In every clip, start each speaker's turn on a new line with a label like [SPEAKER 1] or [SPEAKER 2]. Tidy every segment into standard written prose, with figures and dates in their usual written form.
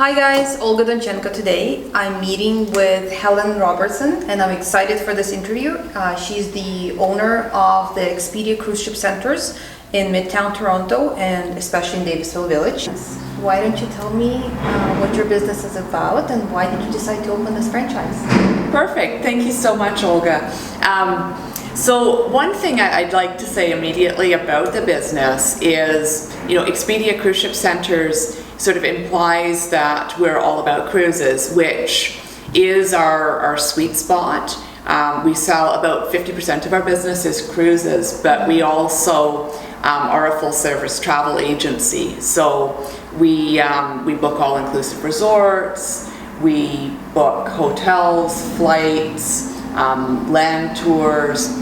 [SPEAKER 1] Hi guys, Olga Donchenko today. I'm meeting with Helen Robertson and I'm excited for this interview. She's the owner of the Expedia cruise ship centers in Midtown Toronto and especially in Davisville Village. Why don't you tell me what your business is about and why did you decide to open this franchise?
[SPEAKER 2] Perfect. Thank you so much, Olga. So one thing I'd like to say immediately about the business is, Expedia Cruise Ship Centers sort of implies that we're all about cruises, which is our sweet spot. We sell about 50% of our business is cruises, but we also are a full-service travel agency. So we book all-inclusive resorts, we book hotels, flights, land tours.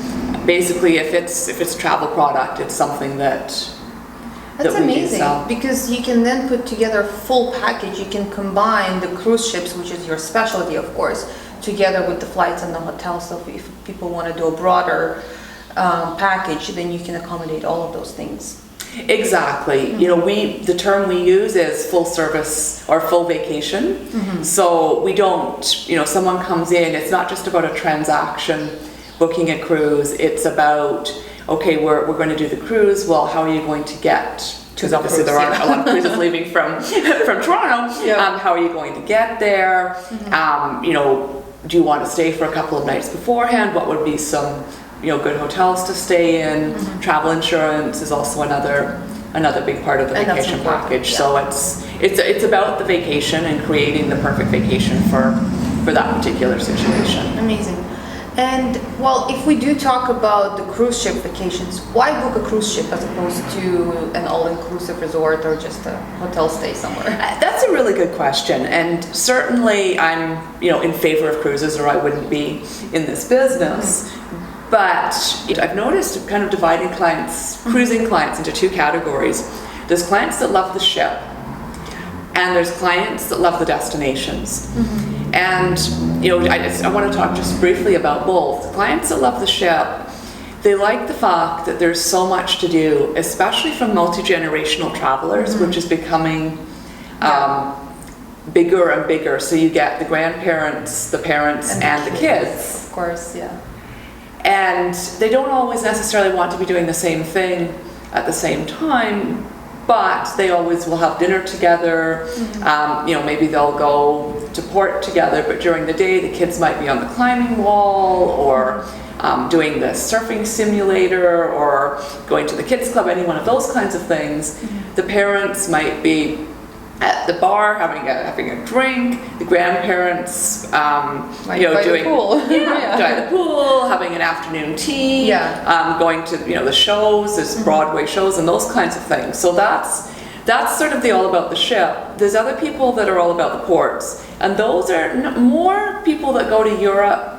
[SPEAKER 2] Basically, if it's travel product, it's something that
[SPEAKER 1] That's
[SPEAKER 2] we
[SPEAKER 1] amazing
[SPEAKER 2] sell.
[SPEAKER 1] because you can then put together a full package. You can combine the cruise ships, which is your specialty, of course, together with the flights and the hotels. So if people want to do a broader package, then you can accommodate all of those things.
[SPEAKER 2] Exactly.
[SPEAKER 1] Mm-hmm.
[SPEAKER 2] The term we use is full service or full vacation.
[SPEAKER 1] Mm-hmm.
[SPEAKER 2] So we don't, someone comes in, it's not just about a transaction, booking a cruise. It's about, okay, we're going to do the cruise. Well, how are you going to get? Because obviously there aren't a lot of cruises leaving from Toronto.
[SPEAKER 1] Yeah.
[SPEAKER 2] How are you going to get there?
[SPEAKER 1] Mm-hmm.
[SPEAKER 2] Do you want to stay for a couple of nights beforehand? What would be some good hotels to stay in?
[SPEAKER 1] Mm-hmm.
[SPEAKER 2] Travel insurance is also another big part of the vacation package.
[SPEAKER 1] Yeah.
[SPEAKER 2] So it's about the vacation and creating the perfect vacation for that particular situation.
[SPEAKER 1] Amazing. And well, if we do talk about the cruise ship vacations, why book a cruise ship as opposed to an all-inclusive resort or just a hotel stay somewhere?
[SPEAKER 2] That's a really good question, and certainly I'm in favor of cruises, or I wouldn't be in this business. Mm-hmm. But I've noticed kind of dividing cruising clients into two categories. There's clients that love the ship, and there's clients that love the destinations. Mm-hmm. And I want to talk just briefly about both. Clients that love the ship, they like the fact that there's so much to do, especially from multi-generational travelers, mm-hmm. which is becoming bigger and bigger. So you get the grandparents, the parents, and the kids.
[SPEAKER 1] Of course, yeah.
[SPEAKER 2] And they don't always necessarily want to be doing the same thing at the same time, but they always will have dinner together. Mm-hmm. Maybe they'll go to port together, but during the day the kids might be on the climbing wall or doing the surfing simulator or going to the kids club, any one of those kinds of things. Mm-hmm. The parents might be at the bar having a drink. The grandparents, doing
[SPEAKER 1] the pool.
[SPEAKER 2] By the pool, having an afternoon tea.
[SPEAKER 1] Yeah.
[SPEAKER 2] Going to the shows. There's mm-hmm. Broadway shows and those kinds of things. So that's sort of the all about the ship. There's other people that are all about the ports, and those are more people that go to Europe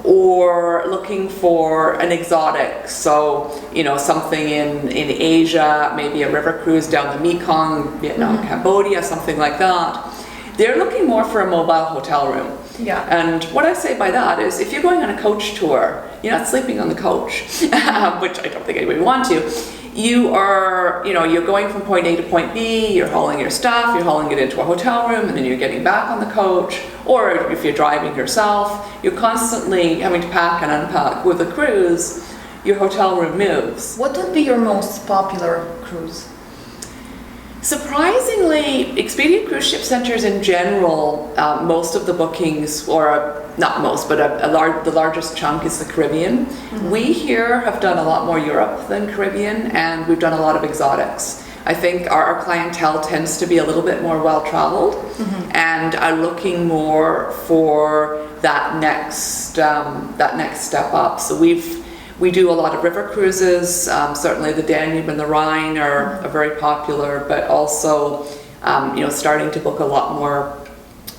[SPEAKER 2] or looking for an exotic. So, something in Asia, maybe a river cruise down the Mekong, Vietnam, mm-hmm. Cambodia, something like that. They're looking more for a mobile hotel room.
[SPEAKER 1] Yeah.
[SPEAKER 2] And what I say by that is if you're going on a coach tour, you're not sleeping on the coach, which I don't think anybody would want to. You are, you're going from point A to point B, you're hauling your stuff, you're hauling it into a hotel room, and then you're getting back on the coach. Or if you're driving yourself, you're constantly having to pack and unpack. With a cruise, your hotel room moves.
[SPEAKER 1] What would be your most popular cruise?
[SPEAKER 2] Surprisingly, Expedia Cruise Ship Centers in general, most of the bookings, or not most, but the largest chunk is the Caribbean. Mm-hmm. We here have done a lot more Europe than Caribbean, and we've done a lot of exotics. I think our clientele tends to be a little bit more well-traveled, mm-hmm. and are looking more for that next step up. So we do a lot of river cruises. Certainly the Danube and the Rhine are very popular, but also starting to book a lot more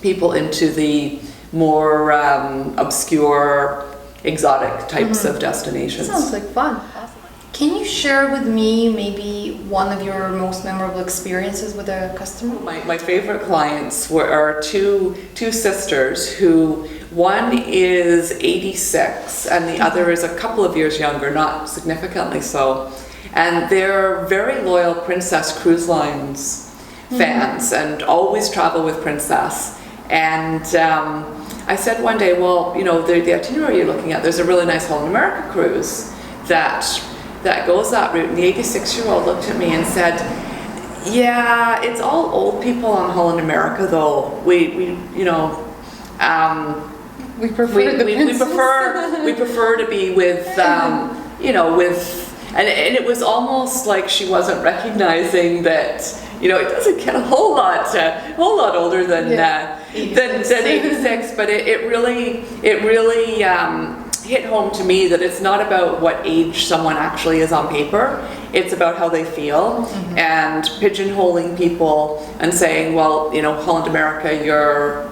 [SPEAKER 2] people into the more obscure, exotic types mm-hmm. of destinations.
[SPEAKER 1] Sounds like fun. Awesome. Can you share with me maybe one of your most memorable experiences with a customer?
[SPEAKER 2] My favorite clients are two sisters who, one is 86 and the other is a couple of years younger, not significantly so. And they're very loyal Princess Cruise Lines fans and always travel with Princess. And I said one day, well, you know, the itinerary you're looking at, there's a really nice Holland America cruise that goes that route. And the 86-year-old looked at me and said, yeah, it's all old people on Holland America though. We you know,
[SPEAKER 1] We prefer the princess.
[SPEAKER 2] we prefer to be with, you know, and it was almost like she wasn't recognizing that, you know, it doesn't get a whole lot older than 86, but it really hit home to me that it's not about what age someone actually is on paper. It's about how they feel, and pigeonholing people and saying, well, you know, Holland America, you're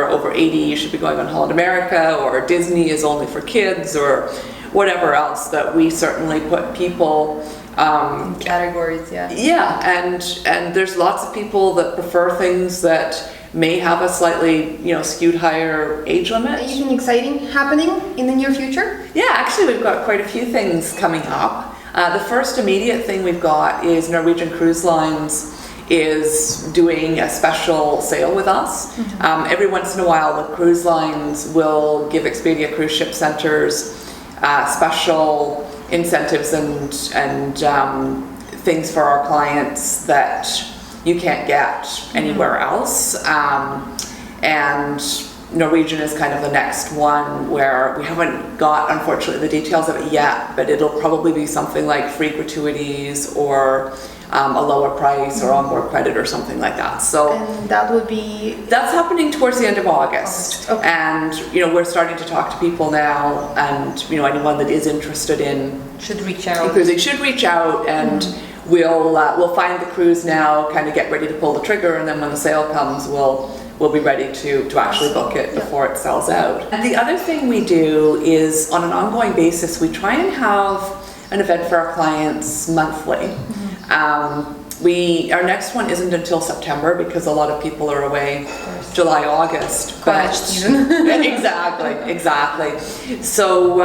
[SPEAKER 2] over 80, you should be going on Holland America, or Disney is only for kids, or whatever else, that we certainly put people
[SPEAKER 1] in categories,
[SPEAKER 2] and there's lots of people that prefer things that may have a slightly, you know, skewed higher age limit.
[SPEAKER 1] Anything exciting happening in the near future?
[SPEAKER 2] Yeah, actually we've got quite a few things coming up. The first immediate thing we've got is Norwegian Cruise Lines is doing a special sale with us. Every once in a while the cruise lines will give Expedia cruise ship centers special incentives and things for our clients that you can't get anywhere else. And Norwegian is kind of the next one where we haven't got, unfortunately, the details of it yet, but it'll probably be something like free gratuities or a lower price or onboard credit or something like that. So
[SPEAKER 1] And that would be...
[SPEAKER 2] that's happening towards the end of August.
[SPEAKER 1] Okay.
[SPEAKER 2] And, you know, we're starting to talk to people now, and, you know, anyone that is interested in
[SPEAKER 1] should reach out.
[SPEAKER 2] cruising should reach out, and we'll find the cruise now, kind of get ready to pull the trigger, and then when the sale comes, we'll be ready to actually book it before it sells out. And the other thing we do is, on an ongoing basis, we try and have an event for our clients monthly. Our next one isn't until September because a lot of people are away July, August.
[SPEAKER 1] College season.
[SPEAKER 2] Exactly. So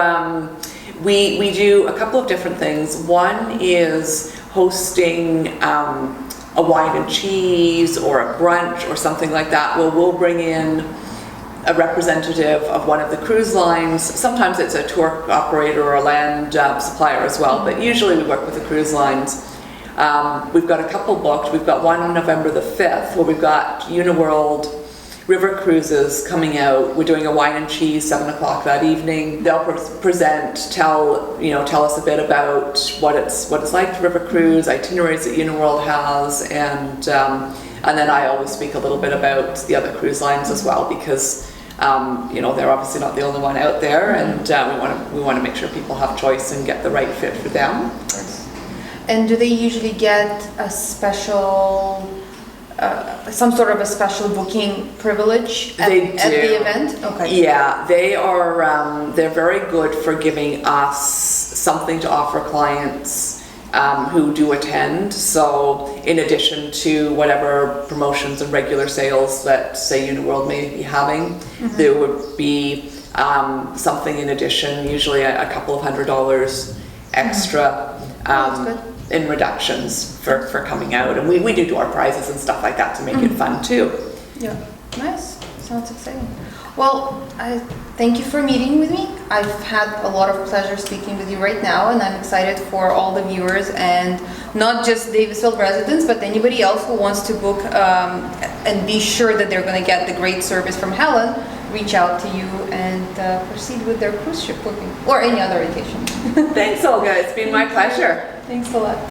[SPEAKER 2] we do a couple of different things. One is hosting a wine and cheese or a brunch or something like that, where we'll bring in a representative of one of the cruise lines. Sometimes it's a tour operator or a land supplier as well, but usually we work with the cruise lines. We've got a couple booked. We've got one on November the 5th where we've got Uniworld River Cruises coming out. We're doing a wine and cheese 7 o'clock that evening. They'll present, tell us a bit about what it's like to river cruise, itineraries that Uniworld has, and then I always speak a little bit about the other cruise lines as well, because they're obviously not the only one out there, and we want to make sure people have choice and get the right fit for them.
[SPEAKER 1] And do they usually get a special, some sort of a special booking privilege at the event? Okay.
[SPEAKER 2] Yeah, they are. They're very good for giving us something to offer clients who do attend. So, in addition to whatever promotions and regular sales that, say, Uniworld may be having, there would be something in addition, usually a couple of $100 extra.
[SPEAKER 1] That's good.
[SPEAKER 2] In reductions for coming out, and we do door prizes and stuff like that to make it fun too.
[SPEAKER 1] Yeah, nice. Sounds exciting. Well, I thank you for meeting with me. I've had a lot of pleasure speaking with you right now, and I'm excited for all the viewers, and not just Davisville residents, but anybody else who wants to book and be sure that they're going to get the great service from Helen. Reach out to you and proceed with their cruise ship booking or any other vacation.
[SPEAKER 2] Thanks, Olga. It's been my pleasure.
[SPEAKER 1] Thanks a lot.